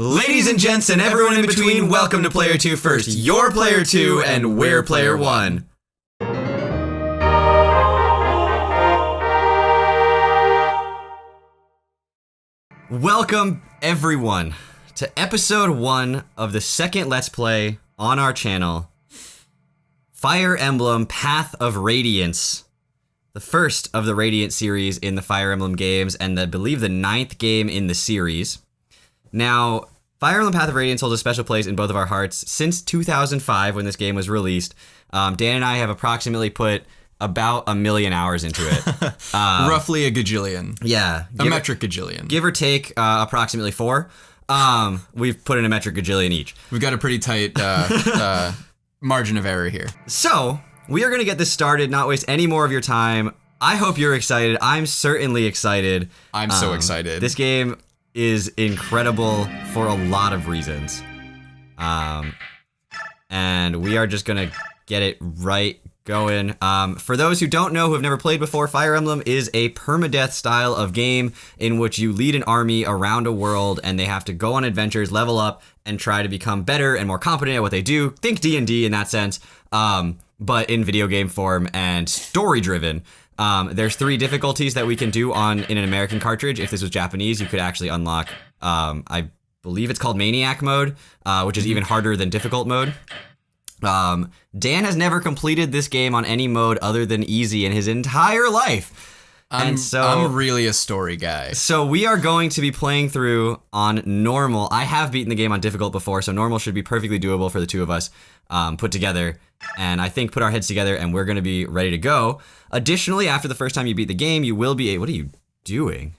Ladies and gents and everyone in between, welcome to PlayerTwoFirst. You're Player 2 and we're Player 1. Welcome, everyone, to episode 1 of the second Let's Play on our channel, Fire Emblem Path of Radiance. The first of the Radiance series in the Fire Emblem games, and I believe the 9th game in the series. Now, Fire Emblem Path of Radiance holds a special place in both of our hearts since 2005 when this game was released. Dan and I have approximately put about 1 million hours into it. Roughly a gajillion. Yeah. A metric gajillion. Give or take approximately 4. We've put in a metric gajillion each. We've got a pretty tight margin of error here. So, we are going to get this started, not waste any more of your time. I hope you're excited. I'm certainly excited. I'm so excited. This game is incredible for a lot of reasons. And we are just gonna get it right going. For those who don't know, who have never played before, Fire Emblem is a permadeath style of game in which you lead an army around a world and they have to go on adventures, level up, and try to become better and more competent at what they do. Think D&D in that sense, but in video game form and story-driven. There's 3 difficulties that we can do in an American cartridge. If this was Japanese, you could actually unlock, I believe it's called Maniac mode, which is even harder than difficult mode. Dan has never completed this game on any mode other than easy in his entire life. I'm really a story guy. So we are going to be playing through on normal. I have beaten the game on difficult before, so normal should be perfectly doable for the two of us put together. And I think put our heads together and we're going to be ready to go. Additionally, after the first time you beat the game, you will be what are you doing?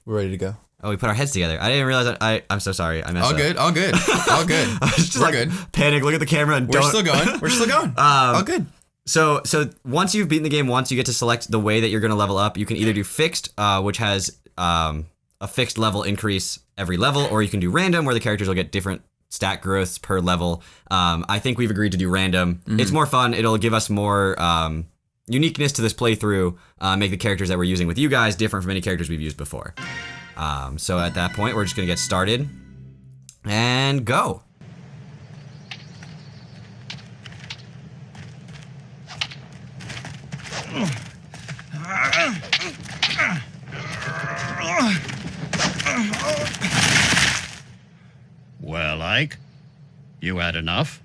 We're ready to go. Oh, we put our heads together. I didn't realize that. I'm so sorry. I messed up. All good. I was just We're good. Panic, look at the camera and We're still going. All good. So once you've beaten the game once, you get to select the way that you're going to level up. You can either do fixed, which has a fixed level increase every level, or you can do random, where the characters will get different stat growths per level. I think we've agreed to do random. Mm-hmm. It's more fun. It'll give us more uniqueness to this playthrough, make the characters that we're using with you guys different from any characters we've used before. So at that point, we're just going to get started and go. Well, Ike, you had enough?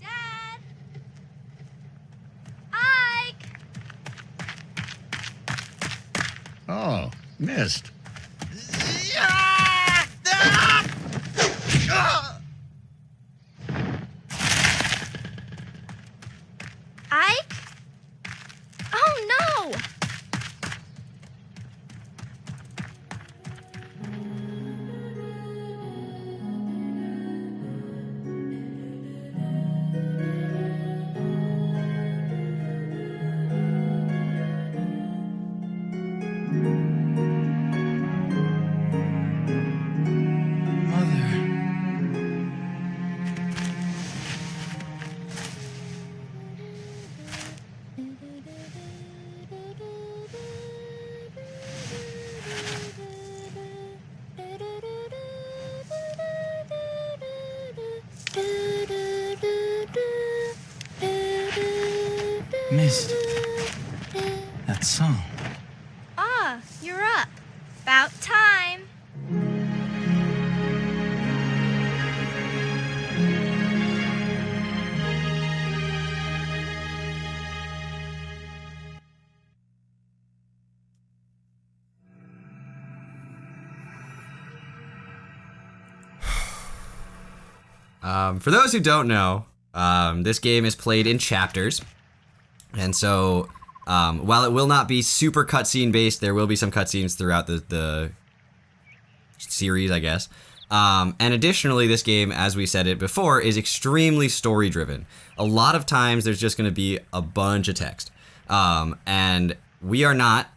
Dad! Ike! Oh, missed. Ike? Oh no! Missed that song. Ah, you're up. About time. For those who don't know, this game is played in chapters. And so, while it will not be super cutscene based, there will be some cutscenes throughout the series, I guess. And additionally, this game, as we said it before, is extremely story driven. A lot of times, there's just going to be a bunch of text. And we are not,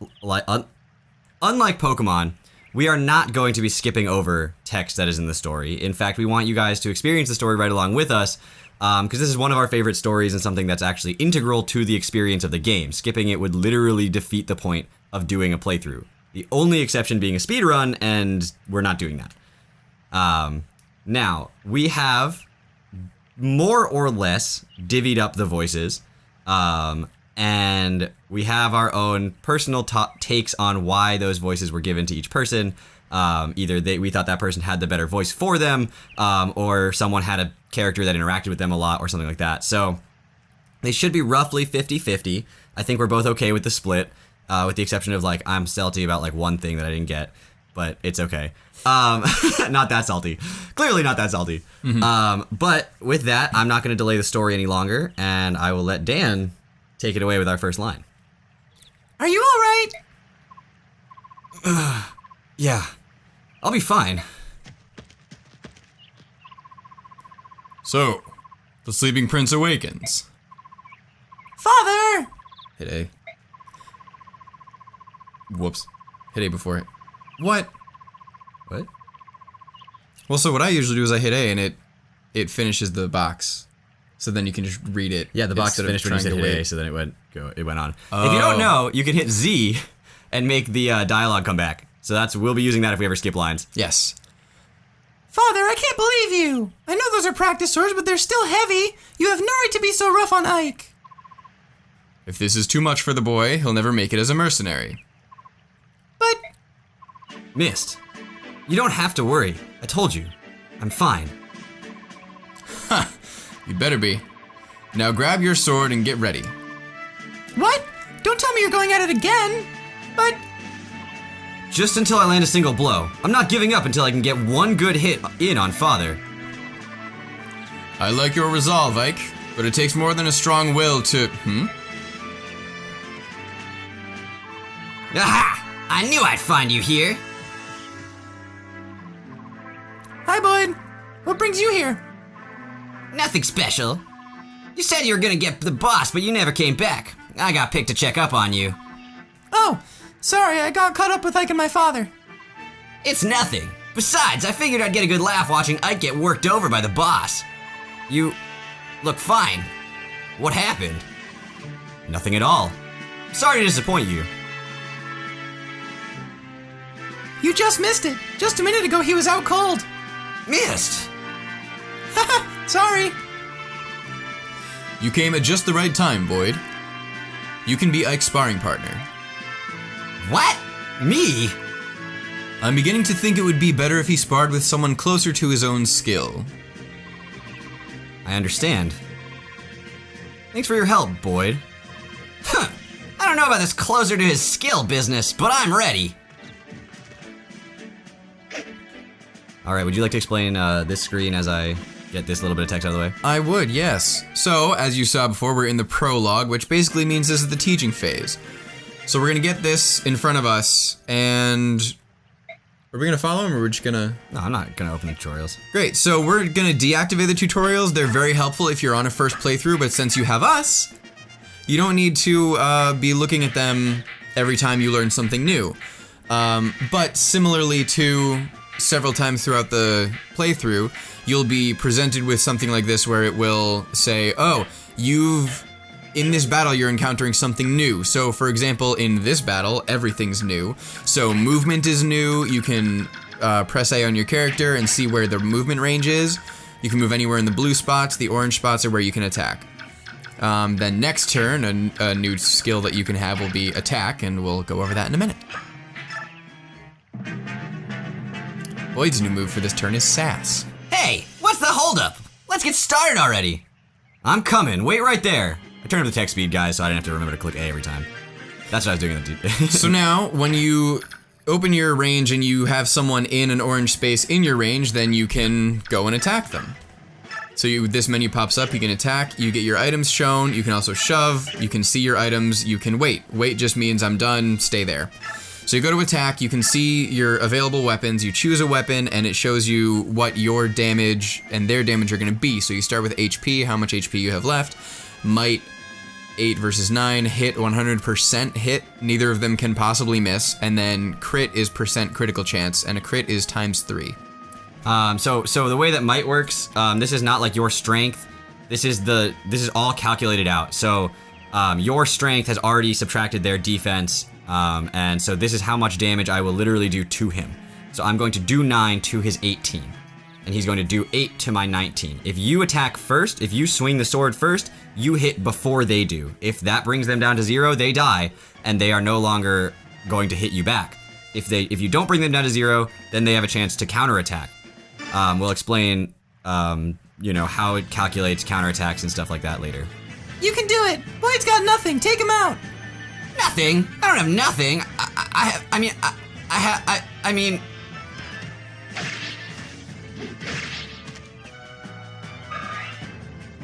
unlike Pokemon, we are not going to be skipping over text that is in the story. In fact, we want you guys to experience the story right along with us. because this is one of our favorite stories and something that's actually integral to the experience of the game. Skipping it would literally defeat the point of doing a playthrough. The only exception being a speedrun, and we're not doing that. Now, we have more or less divvied up the voices, and we have our own personal takes on why those voices were given to each person. Either we thought that person had the better voice for them, or someone had a character that interacted with them a lot, or something like that. So they should be roughly 50-50. I think we're both okay with the split, with the exception of, like, I'm salty about, like, one thing that I didn't get, but it's okay. Not that salty. Clearly not that salty. But with that, I'm not going to delay the story any longer, and I will let Dan take it away with our first line. Are you all right? Yeah, I'll be fine. So, the sleeping prince awakens. Father! Hit A. Whoops. Hit A before it. What? What? Well, so what I usually do is I hit A and it finishes the box. So then you can just read it. Yeah, the box instead of finished when you trying said to hit A, wait. so then it went on. If you don't know, you can hit Z and make the dialogue come back. So we'll be using that if we ever skip lines. Yes. Father, I can't believe you. I know those are practice swords, but they're still heavy. You have no right to be so rough on Ike. If this is too much for the boy, he'll never make it as a mercenary. But Mist, you don't have to worry. I told you. I'm fine. You better be. Now grab your sword and get ready. what? Don't tell me you're going at it again. But Just until I land a single blow. I'm not giving up until I can get one good hit in on Father. I like your resolve, Ike, but it takes more than a strong will to... Aha! I knew I'd find you here. hi, Boyd. What brings you here? Nothing special. You said you were gonna get the boss, but you never came back. I got picked to check up on you. Oh, sorry, I got caught up with Ike and my father. It's nothing. Besides, I figured I'd get a good laugh watching Ike get worked over by the boss. You look fine. What happened? Nothing at all. Sorry to disappoint you. You just missed it. Just a minute ago, he was out cold. Missed. Sorry. You came at just the right time, Boyd. You can be Ike's sparring partner. What? Me? I'm beginning to think it would be better if he sparred with someone closer to his own skill. I understand. Thanks for your help, Boyd. Huh. I don't know about this closer to his skill business, but I'm ready. Alright, would you like to explain this screen as I get this little bit of text out of the way? I would, yes. So, as you saw before, we're in the prologue, which basically means this is the teaching phase. So we're gonna get this in front of us, and... Are we gonna follow him, or we're just gonna... No, I'm not gonna open the tutorials. Great, so we're gonna deactivate the tutorials. They're very helpful if you're on a first playthrough, but since you have us, you don't need to be looking at them every time you learn something new. But similarly to several times throughout the playthrough, you'll be presented with something like this where it will say, oh, in this battle you're encountering something new. So for example, in this battle, everything's new. So movement is new. You can press A on your character and see where the movement range is. You can move anywhere in the blue spots. The orange spots are where you can attack. Then next turn, a new skill that you can have will be attack, and we'll go over that in a minute. Boyd's new move for this turn is sass. Hey, what's the holdup? Let's get started already. I'm coming. Wait right there. I turned up the text speed, guys, so I didn't have to remember to click A every time. That's what I was doing in the So now, when you open your range and you have someone in an orange space in your range, then you can go and attack them. So this menu pops up, you can attack, you get your items shown, you can also shove, you can see your items, you can wait. Wait just means I'm done, stay there. So you go to attack, you can see your available weapons, you choose a weapon, and it shows you what your damage and their damage are gonna be. So you start with HP, how much HP you have left. Might, 8 versus 9, hit 100% hit, neither of them can possibly miss, and then crit is percent critical chance, and a crit is times 3. So the way that might works, this is not like your strength this is all calculated out. So your strength has already subtracted their defense, and so this is how much damage I will literally do to him. So I'm going to do 9 to his 18, and he's going to do 8 to my 19. If you attack first, if you swing the sword first, you hit before they do. If that brings them down to 0, they die, and they are no longer going to hit you back. If you don't bring them down to 0, then they have a chance to counterattack. We'll explain, how it calculates counterattacks and stuff like that later. You can do it. Boyd's got nothing. Take him out. Nothing? I don't have nothing. I mean.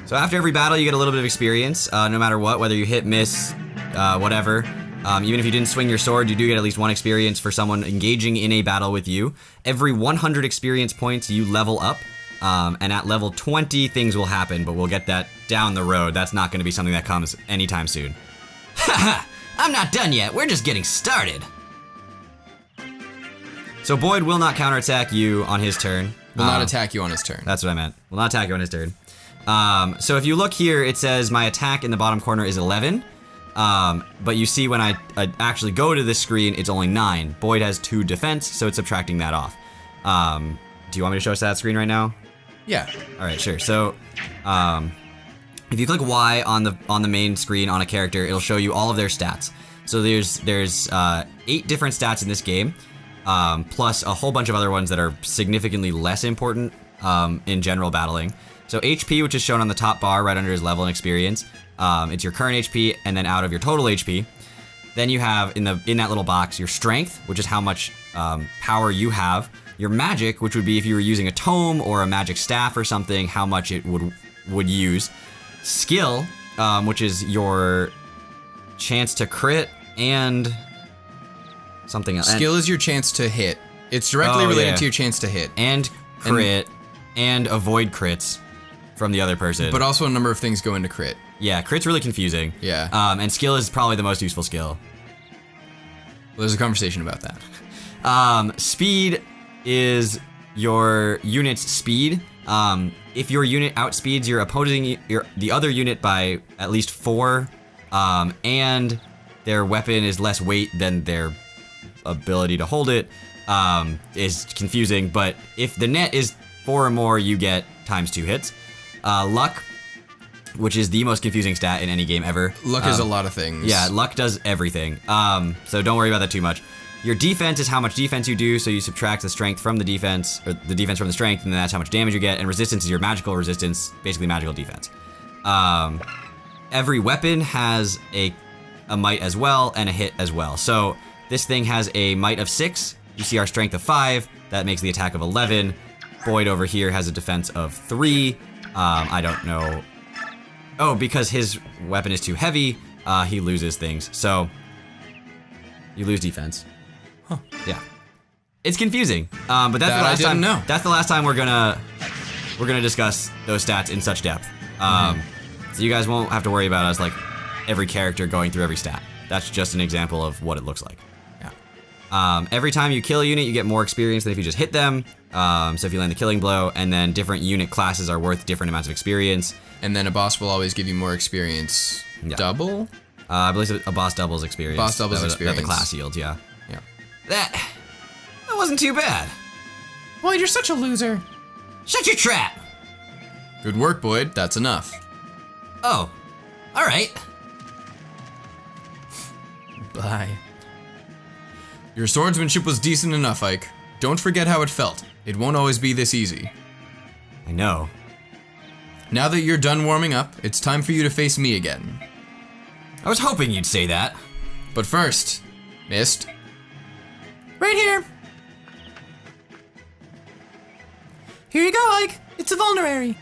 So after every battle, you get a little bit of experience, no matter what, whether you hit, miss, whatever. Even if you didn't swing your sword, you do get at least 1 experience for someone engaging in a battle with you. Every 100 experience points, you level up. And at level 20, things will happen, but we'll get that down the road. That's not going to be something that comes anytime soon. Haha! I'm not done yet. We're just getting started. So Boyd will not counterattack you on his turn. Will not attack you on his turn. That's what I meant. Will not attack you on his turn. So if you look here, it says my attack in the bottom corner is 11. But you see when I actually go to this screen, it's only 9. Boyd has 2 defense, so it's subtracting that off. Do you want me to show us that screen right now? Yeah. All right, sure. So, if you click Y on the main screen on a character, it'll show you all of their stats. So there's 8 different stats in this game, plus a whole bunch of other ones that are significantly less important in general battling. So HP, which is shown on the top bar right under his level and experience, it's your current HP, and then out of your total HP. Then you have in that little box your strength, which is how much power you have. Your magic, which would be if you were using a tome or a magic staff or something, how much it would use. Skill, which is your chance to crit and something else. Skill is your chance to hit. It's directly related to your chance to hit. And crit and avoid crits from the other person. But also a number of things go into crit. Yeah, crit's really confusing. Yeah. And skill is probably the most useful skill. Well, there's a conversation about that. Speed is your unit's speed. If your unit outspeeds your opposing the other unit by at least 4, and their weapon is less weight than their ability to hold it, is confusing. But if the net is 4 or more, you get ×2 hits. Luck, which is the most confusing stat in any game ever. Luck is a lot of things. Yeah, luck does everything. So don't worry about that too much. Your defense is how much defense you do, so you subtract the strength from the defense, or the defense from the strength, and then that's how much damage you get. And resistance is your magical resistance, basically magical defense. Every weapon has a might as well and a hit as well. So this thing has a might of 6. You see our strength of 5. That makes the attack of 11. Boyd over here has a defense of 3. I don't know. Oh, because his weapon is too heavy, he loses things. So you lose defense. Huh. Yeah. It's confusing. But that's the last time. Know. That's the last time we're gonna discuss those stats in such depth. So you guys won't have to worry about us like every character going through every stat. That's just an example of what it looks like. Yeah. Every time you kill a unit, you get more experience than if you just hit them. So if you land the killing blow, and then different unit classes are worth different amounts of experience. And then a boss will always give you more experience. Yeah. Double? I believe a boss doubles experience. Boss doubles experience. That the class yields, yeah. Yeah. That wasn't too bad. Boyd, you're such a loser. Shut your trap! Good work, Boyd. That's enough. Oh, all right. Bye. Your swordsmanship was decent enough, Ike. Don't forget how it felt. It won't always be this easy. I know. Now that you're done warming up, it's time for you to face me again. I was hoping you'd say that. But first, Mist. Right here. Here you go, Ike. It's a vulnerary.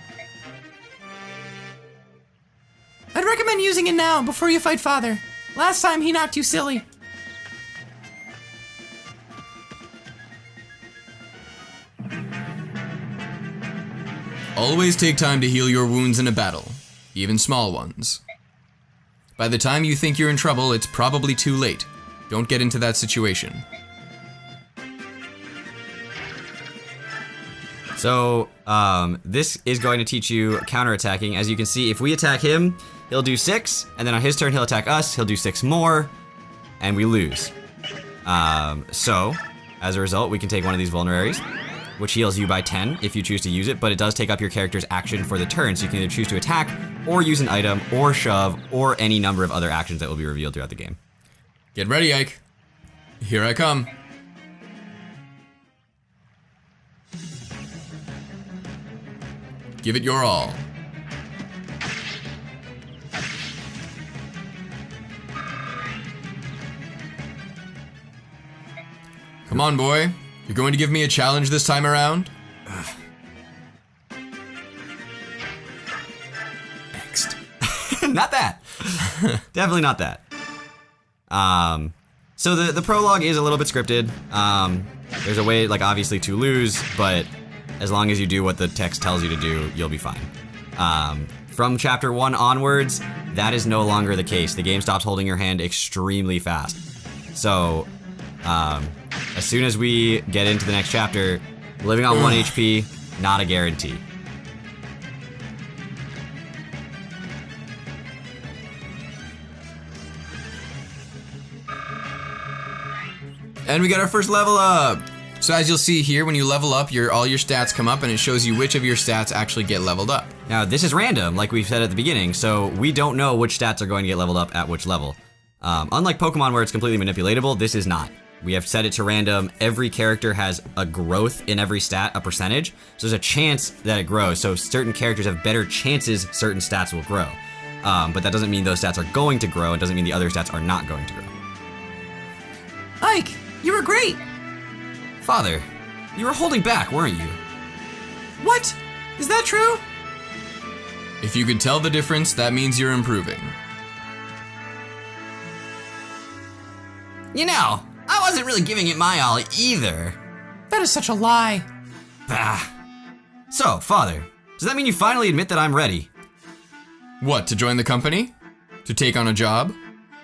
I'd recommend using it now before you fight Father. Last time he knocked you silly. Always take time to heal your wounds in a battle, even small ones. By the time you think you're in trouble, it's probably too late. Don't get into that situation. So this is going to teach you counterattacking. As you can see, if we attack him, he'll do 6, and then on his turn he'll attack us, he'll do 6 more, and we lose. So, as a result, we can take one of these vulneraries, which heals you by 10 if you choose to use it, but it does take up your character's action for the turn, so you can either choose to attack, or use an item, or shove, or any number of other actions that will be revealed throughout the game. Get ready, Ike. Here I come. Give it your all. Come on, boy. You're going to give me a challenge this time around? Next. Not that. Definitely not that. So the prologue is a little bit scripted. There's a way, like, obviously to lose, but as long as you do what the text tells you to do, you'll be fine. From chapter 1 onwards, that is no longer the case. The game stops holding your hand extremely fast. So, as soon as we get into the next chapter, living on 1 HP, not a guarantee. And we got our first level up. So as you'll see here, when you level up, all your stats come up and it shows you which of your stats actually get leveled up. Now, this is random, like we said at the beginning, so we don't know which stats are going to get leveled up at which level. Unlike Pokemon where it's completely manipulatable, this is not. We have set it to random. Every character has a growth in every stat, a percentage, so there's a chance that it grows. So certain characters have better chances certain stats will grow. But that doesn't mean those stats are going to grow. It doesn't mean the other stats are not going to grow. Ike, you were great. Father, you were holding back, weren't you? What? Is that true? If you can tell the difference, that means you're improving. You know, I wasn't really giving it my all either. That is such a lie. Bah. So, Father, does that mean you finally admit that I'm ready? What, to join the company? To take on a job?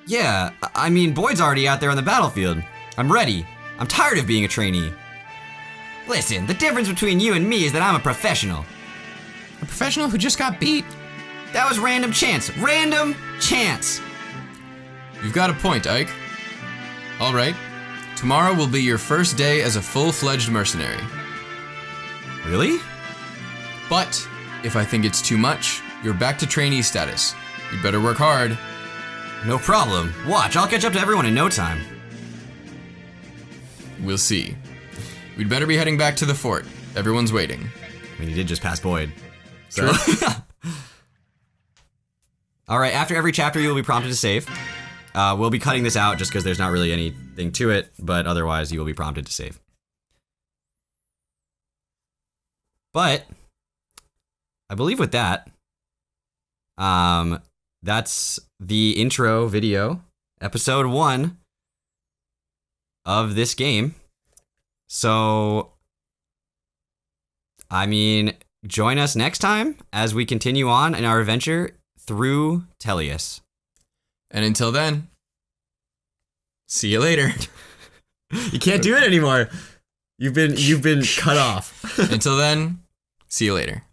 Yeah, I mean, Boyd's already out there on the battlefield. I'm ready. I'm tired of being a trainee. Listen, the difference between you and me is that I'm a professional. A professional who just got beat. That was random chance. Random chance. You've got a point, Ike. All right. Tomorrow will be your first day as a full-fledged mercenary. Really? But if I think it's too much, you're back to trainee status. You'd better work hard. No problem. Watch, I'll catch up to everyone in no time. We'll see. We'd better be heading back to the fort. Everyone's waiting. I mean, he did just pass Boyd. So. All right, after every chapter, you will be prompted to save. We'll be cutting this out just because there's not really anything to it, but otherwise you will be prompted to save. But I believe with that, that's the intro video, episode 1 of this game. So, I mean, join us next time as we continue on in our adventure through Tellius. And until then, see you later. You can't do it anymore. You've been cut off. Until then, see you later.